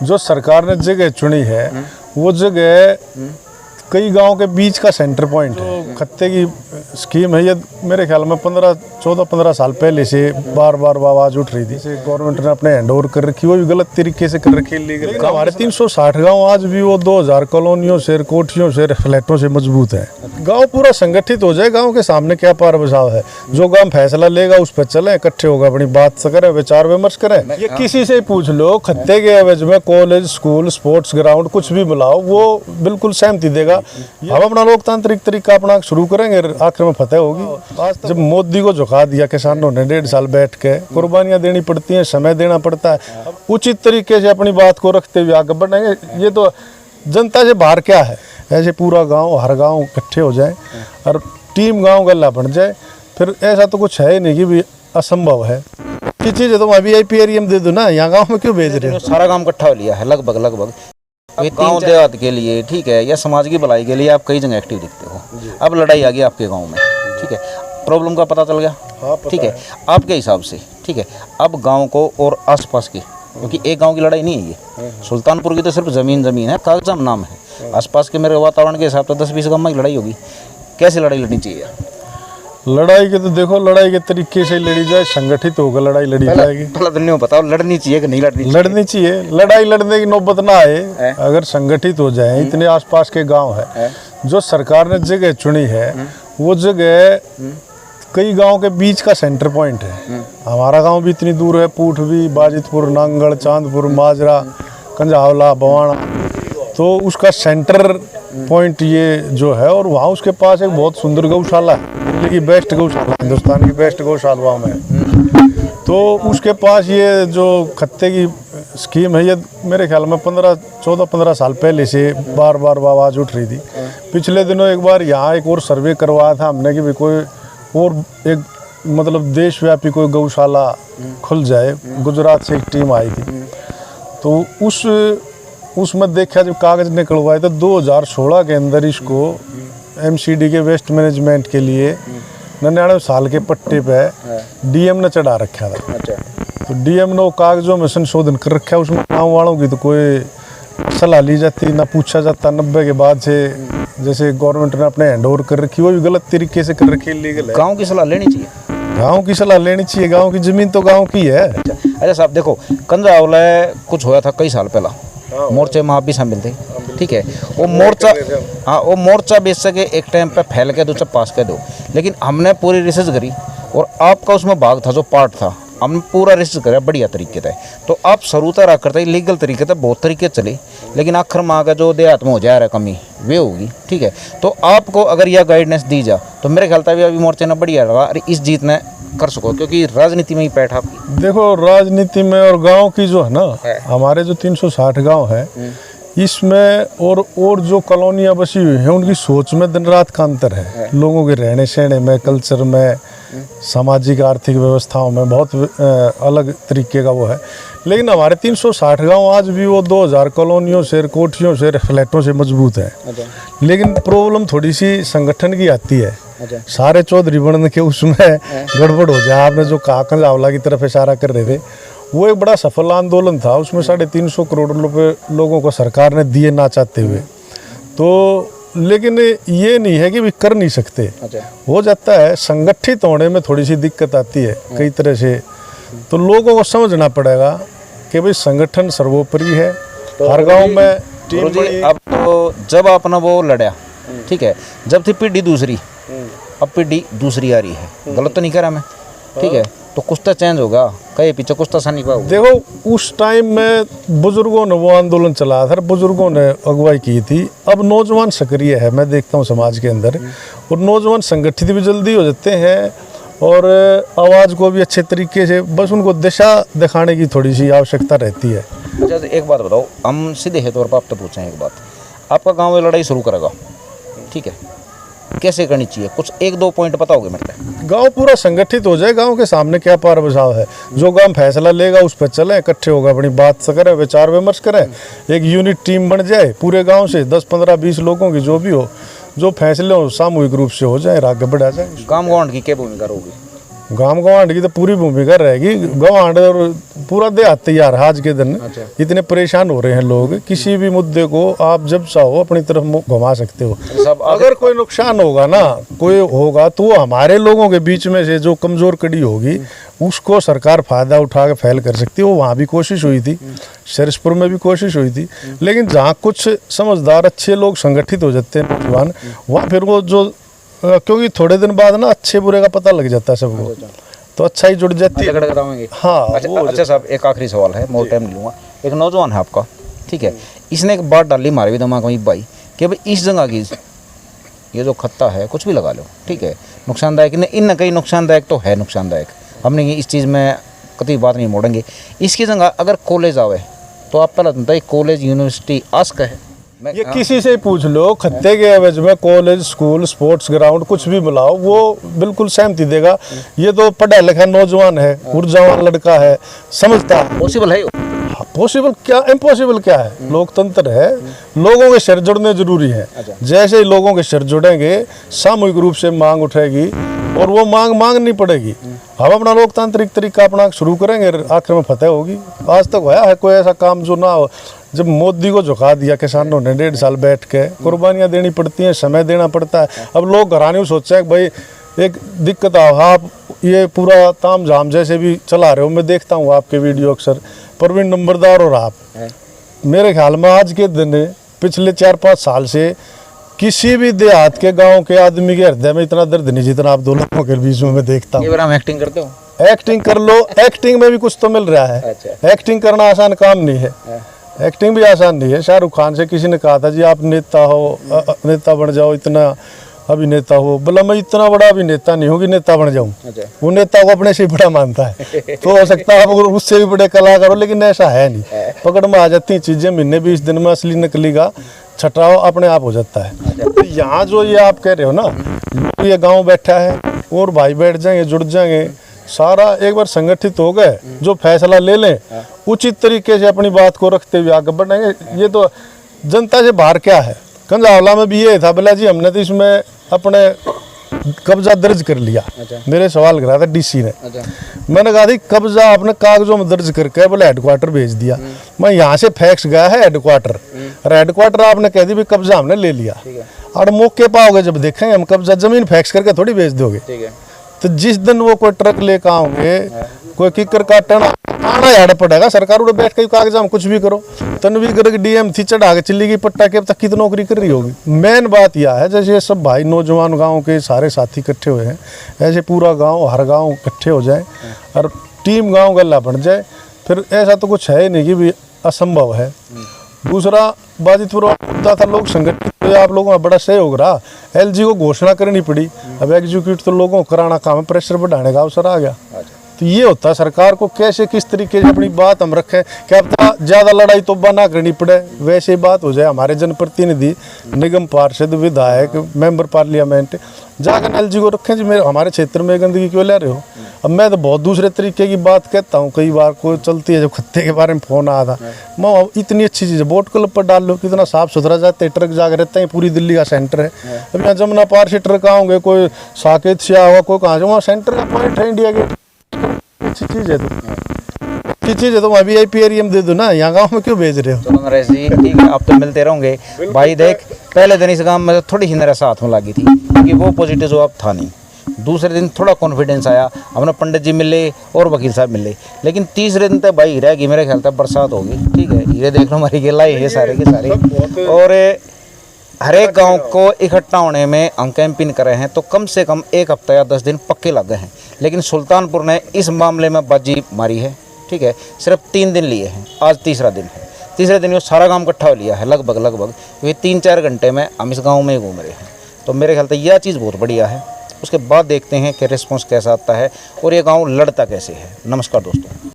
जो सरकार ने जगह चुनी है वो जगह कई गांव के बीच का सेंटर पॉइंट है। खत्ते की स्कीम है ये, मेरे ख्याल में 14-15 साल पहले से बार बार आवाज उठ रही थी। गवर्नमेंट ने अपने हैंड ओवर कर रखी, वो भी गलत तरीके से कर रखी है। हमारे 360 गांव आज भी वो 2000 कॉलोनियों से, कोठियों से, फ्लैटों से मजबूत है। गांव पूरा संगठित हो जाए, गांव के सामने क्या पार बचाव है। जो गांव फैसला लेगा उस पर चले, इकट्ठे होगा, अपनी बात से करें, विचार विमर्श करें। ये किसी से पूछ लो, खत्ते के एवज में कॉलेज, स्कूल, स्पोर्ट्स ग्राउंड कुछ भी बुलाओ, वो बिल्कुल सहमति देगा। हम अपना लोकतांत्रिक तरीका अपना शुरू करेंगे, आखिर में फतेह होगी। जब मोदी को झुका दिया किसानों ने 1.5 साल बैठ के, कुर्बानियां देनी पड़ती हैं, समय देना पड़ता है, उचित तरीके से अपनी बात को रखते हुए आगे बढ़ेंगे। ये तो जनता से बाहर क्या है, ऐसे पूरा गांव, हर गांव इकट्ठे हो जाए और टीम गांव गल्ला बन जाए, फिर ऐसा तो कुछ है ही नहीं कि भी असंभव है। ये चीज़ है तो अभी VIP एरिया में दे दो ना, यहाँ गाँव में क्यों भेज रहे हो? सारा काम इकट्ठा हो लिया है लगभग गांव देहात के लिए, ठीक है, या समाज की भलाई के लिए आप कई जगह एक्टिव दिखते हो। अब लड़ाई आ गई आपके गांव में, ठीक है, प्रॉब्लम का पता चल गया, ठीक है, आपके हिसाब से, ठीक है, अब गांव को और आसपास की, क्योंकि एक गांव की लड़ाई नहीं है ये, सुल्तानपुर की तो सिर्फ जमीन है, कागजात नाम है, आसपास के मेरे वातावरण के हिसाब से 10-20 गांव में लड़ाई होगी। कैसे लड़ाई लड़नी चाहिए? लड़ाई के तो देखो, लड़ाई के तरीके से लड़ी जाए, संगठित होकर लड़ाई लड़ी जाएगी। थोड़ा तो नहीं बताओ, लड़नी चाहिए कि नहीं लड़नी चाहिए? लड़नी चाहिए, लड़ाई लड़ने की नौबत ना आए अगर संगठित हो जाए। इतने आसपास के गांव है, जो सरकार ने जगह चुनी है वो जगह कई गांव के बीच का सेंटर पॉइंट है। हमारा गांव भी इतनी दूर है, पूठ भी, बाजितपुर, नांगड़, चांदपुर, माजरा, कंझावला, बवाना, तो उसका सेंटर पॉइंट ये जो है। और वहाँ उसके पास एक बहुत सुंदर गौशाला है, दिल्ली की बेस्ट गौशाला, हिंदुस्तान की बेस्ट गौशाला में। तो उसके पास ये जो खत्ते की स्कीम है ये, मेरे ख्याल में 14-15 साल पहले से बार बार आवाज़ उठ रही थी। पिछले दिनों एक बार यहाँ एक और सर्वे करवाया था हमने कि भाई कोई और एक मतलब देशव्यापी कोई गौशाला खुल जाए। गुजरात से एक टीम आई थी, तो उसमें देखा जब कागज़ निकलवाए तो 2016 के अंदर इसको MCD के वेस्ट मैनेजमेंट के लिए 99 साल के पट्टे पे DM ने चढ़ा रखा था। तो DM ने वो कागजों में संशोधन कर रखा है, उसमें गाँव वालों की तो कोई सलाह ली जाती ना पूछा जाता। 90 के बाद से जैसे गवर्नमेंट ने अपने हैंड ओवर कर रखी, वो भी गलत तरीके से कर रखी, लीगल है। गाँव की सलाह लेनी चाहिए, गाँव की सलाह लेनी चाहिए, गाँव की ज़मीन तो गाँव की है। अच्छा साहब देखो, कंझावला कुछ होया था कई साल पहला, मोर्चे में आप भी शामिल थे, ठीक है, वो मोर्चा, हाँ वो मोर्चा बेच सके एक टाइम पे फैल के दो, चप पास कर दो, लेकिन हमने पूरी रिसर्च करी और आपका उसमें भाग था, जो पार्ट था, हमने पूरा रिसर्च करा बढ़िया तरीके से। तो आप शुरू रहा करते लीगल तरीके से, बहुत तरीके चले, लेकिन आखिर में आगे जो देहात में हो जा रहा है कमी वे होगी, ठीक है। तो आपको अगर यह गाइडेंस दी जा तो मेरे ख्याल से अभी मोर्चे ने बढ़िया लगा और इस जीत ने कर सको, क्योंकि राजनीति में ही पैठ आपकी। देखो राजनीति में और गांव की जो है ना, हमारे जो 360 गांव है इसमें और जो कॉलोनियाँ बसी हुई हैं उनकी सोच में दिन रात का अंतर है। लोगों के रहने सहने में, कल्चर में, सामाजिक आर्थिक व्यवस्थाओं में बहुत अलग तरीके का वो है। लेकिन हमारे 360 गांव आज भी वो 2000 कॉलोनियों से, कोठियों से, फ्लैटों से मजबूत है। लेकिन प्रॉब्लम थोड़ी सी संगठन की आती है। सारे चौधरी बनने के उसमें गड़बड़ हो जाए। आपने जो कहा कंझावला की तरफ इशारा कर रहे थे, वो एक बड़ा सफल आंदोलन था। उसमें 350 करोड़ रुपए लोगों को सरकार ने दिए ना चाहते हुए। तो लेकिन ये नहीं है कि भी कर नहीं सकते, हो जाता है। संगठित होने में थोड़ी सी दिक्कत आती है कई तरह से। तो लोगों को समझना पड़ेगा कि भाई संगठन सर्वोपरि है। तो हर गांव में टीम। अब तो जब आपने वो लड़ा, ठीक है, जब थी पीढ़ी दूसरी, अब पीढ़ी दूसरी आ रही है, गलत तो नहीं कह रहा मैं, ठीक है, तो कुछ तो चेंज होगा, कहीं पीछे कुछ तो आसानी पाओगे। देखो उस टाइम में बुजुर्गों ने वो आंदोलन चलाया था, बुजुर्गों ने अगुवाई की थी। अब नौजवान सक्रिय है, मैं देखता हूँ समाज के अंदर, और नौजवान संगठित भी जल्दी हो जाते हैं और आवाज़ को भी अच्छे तरीके से, बस उनको दिशा दिखाने की थोड़ी सी आवश्यकता रहती है। अच्छा एक बात बताओ, हम सीधे है तौर पर आपसे पूछें एक बात, आपका गाँव में लड़ाई शुरू करेगा, ठीक है, कैसे करनी चाहिए? कुछ 1-2 पॉइंट बताओगे मेरे को? गांव पूरा संगठित हो जाए, गांव के सामने क्या पार बचाव है। जो गांव फैसला लेगा उस पर चले, इकट्ठे होगा, अपनी बात से करें, विचार विमर्श करें, एक यूनिट टीम बन जाए पूरे गांव से 10, 15, 20 लोगों की, जो भी हो, जो फैसले हो सामूहिक रूप से हो जाए, आगे बढ़ा जाए। गांव गवांड की क्या भूमिका होगी? गांव गवांड की तो पूरी भूमिका रहेगी। गवांड और पूरा देहात तैयार है आज के दिन। इतने परेशान हो रहे हैं लोग, किसी भी मुद्दे को आप जब चाहो अपनी तरफ घुमा सकते हो। अगर कोई नुकसान होगा ना, कोई होगा तो हमारे लोगों के बीच में से जो कमजोर कड़ी होगी उसको सरकार फायदा उठा के फैल कर सकती है। वो वहाँ भी कोशिश हुई थी, शरीफपुर में भी कोशिश हुई थी, लेकिन जहाँ कुछ समझदार अच्छे लोग संगठित हो जाते हैं नौजवान, वहाँ फिर वो जो क्योंकि थोड़े दिन बाद ना अच्छे बुरे का पता लग जाता है सबको, तो अच्छा ही जुड़ जाती है। हाँ। अच्छा साहब, एक आखिरी सवाल है, मोर टाइम नहीं लूँगा। एक नौजवान है आपका, ठीक है, इसने एक बात डाली हमारे भी दिमाग में भाई कि भाई इस जगह की ये जो खत्ता है, कुछ भी लगा लो, ठीक है, नुकसानदायक नहीं, इन कहीं नुकसानदायक तो है नुकसानदायक, हमने इस चीज़ में कभी बात नहीं मोड़ेंगे। इसकी जगह अगर कॉलेज आवे तो आप पहला बताइए, कॉलेज यूनिवर्सिटी आस्क है, ये किसी से पूछ लो, खत्ते के एवज में कॉलेज स्कूल स्पोर्ट्स ग्राउंड कुछ भी बुलाओ वो बिल्कुल सहमति देगा। ये तो पढ़ा लिखा नौजवान है, ऊर्जावान लड़का है, समझता है। पॉसिबल है? पॉसिबल क्या, इम्पॉसिबल क्या है? लोकतंत्र है, लोगों के सिर जुड़ने जरूरी है। जैसे ही लोगों के सिर जुड़ेंगे सामूहिक रूप से मांग उठेगी और वो मांग नहीं पड़ेगी। हम अपना लोकतांत्रिक तरीका अपना शुरू करेंगे, आखिर में फतेह होगी। आज तक होया है कोई ऐसा काम जो ना हो? जब मोदी को झुका दिया किसानों ने 1.5 साल बैठ के, कुर्बानियाँ देनी पड़ती हैं, समय देना पड़ता है। अब लोग घराने सोचा है कि भाई एक दिक्कत आप ये पूरा ताम झाम जैसे भी चला रहे हो, मैं देखता हूँ आपके वीडियो अक्सर, प्रवीण नंबरदार और आप, मेरे ख्याल में आज के दिन पिछले 4-5 साल से किसी भी देहात के गांव के आदमी के हृदय में इतना दर्द नहीं जितना आप दो लोगों के बीच में मैं देखता हूँ। हम एक्टिंग करते हो, एक्टिंग कर लो, एक्टिंग में भी कुछ तो मिल रहा है। एक्टिंग करना आसान काम नहीं है, एक्टिंग भी आसान नहीं है। शाहरुख खान से किसी ने कहा था जी आप नेता हो, नेता बन जाओ, इतना अभिनेता हो, बोला मैं इतना बड़ा अभिनेता नहीं हूँ कि नेता बन जाऊँ। वो नेता को अपने से ही बड़ा मानता है, तो हो सकता है आप उससे भी बड़े कलाकार हो, लेकिन ऐसा है नहीं। पकड़ में आ जाती हैं चीज़ें, महीने 20 दिन में असली नकली का छटाव अपने आप हो जाता है। तो यहाँ जो ये आप कह रहे हो ना, ये गाँव बैठा है और भाई बैठ जाएंगे, जुड़ जाएंगे, सारा एक बार संगठित हो गए, जो फैसला ले लें उचित तरीके से अपनी बात को रखते हुए आगे बढ़ेंगे। ये तो जनता से बाहर क्या है। कंजावला में भी ये था, बोला जी हमने तो इसमें अपने कब्जा दर्ज कर लिया। मेरे सवाल करा था डीसी ने, मैंने कहा थी कब्जा आपने कागजों में दर्ज करके बोले हेडक्वार्टर भेज दिया। मैं यहाँ से फैक्स गया है हेडक्वार्टर, और हेडक्वार्टर आपने कह दी भी कब्जा हमने ले लिया, और मौके पाओगे जब देखेंगे हम कब्जा, जमीन फैक्स करके थोड़ी भेज दोगे। तो जिस दिन वो कोई ट्रक लेकर आओगे, कोई किकर काटना आना यार पड़ेगा, सरकार उड़े बैठ के कागज हम कुछ भी करो। तनवीर गर्ग डीएम थी, चढ़ा के चिल्ली की पट्टा के अब तक कितनी नौकरी कर रही होगी। मेन बात यह है, जैसे ये सब भाई नौजवान गांव के सारे साथी इकट्ठे हुए हैं, ऐसे पूरा गांव हर गांव इकट्ठे हो जाए और टीम गांव गल्ला बन जाए, फिर ऐसा तो कुछ है ही नहीं कि भी असंभव है। दूसरा बाजितपुर मुद्दा था लोग संगठित, तो आप लोगों का बड़ा सहयोग रहा। एलजी को घोषणा करनी पड़ी, अब एग्जीक्यूट तो लोगों को कराना काम है, प्रेशर बढ़ाने का अवसर आ गया। तो ये होता है सरकार को कैसे किस तरीके से अपनी बात हम रखें, क्या पता ज़्यादा लड़ाई तो ना करनी पड़े, वैसे ही बात हो जाए। हमारे जनप्रतिनिधि, निगम पार्षद, विधायक, मेंबर पार्लियामेंट जाकर एलजी को रखें जी मेरे हमारे क्षेत्र में गंदगी क्यों ले रहे हो। अब मैं तो बहुत दूसरे तरीके की बात कहता हूँ, कई बार कोई चलती है, जब खत्ते के बारे में फ़ोन आया था, मैं इतनी अच्छी चीज़ है बोट क्लब पर डाल लो, कितना साफ सुथरा जाते हैं, ट्रक जाकर रहते हैं, पूरी दिल्ली का सेंटर है। अब यहाँ जमुना पार से ट्रक आओगे, कोई साकेत से आया हुआ, कोई कहाँ से, वहाँ सेंटर का पॉइंट है इंडिया गेट, अच्छी चीज़ है। तो अच्छी चीज़ है तो वहाँ VIP एरिया में दे दो ना, यहाँ गाँव में क्यों भेज रहे हो। चलो नरेश जी ठीक है, आप तो मिलते रहोगे भाई। देख पहले दिन इस गांव में थोड़ी सी मेरे साथ में लगी थी, क्योंकि वो पॉजिटिव जवाब था नहीं। दूसरे दिन थोड़ा कॉन्फिडेंस आया, हमने पंडित जी मिले और वकील साहब मिले, लेकिन तीसरे दिन तक भाई हीरा की मेरे ख्याल तक बरसात होगी। ठीक है, हीरे देख लो हमारी गेलाई है सारे के सारे, और हर एक गांव को इकट्ठा होने में हम कैंपिंग कर रहे हैं, तो कम से कम 1 हफ्ता या 10 दिन पक्के लग गए हैं। लेकिन सुल्तानपुर ने इस मामले में बाजी मारी है। ठीक है, सिर्फ 3 दिन लिए हैं, आज तीसरा दिन है। तीसरे दिन वो सारा गांव इकट्ठा हो लिया है लगभग ये 3-4 घंटे में हम इस गांव में ही घूम रहे हैं। तो मेरे ख्याल से यह चीज़ बहुत बढ़िया है। उसके बाद देखते हैं कि रिस्पॉन्स कैसा आता है और ये गांव लड़ता कैसे है। नमस्कार दोस्तों।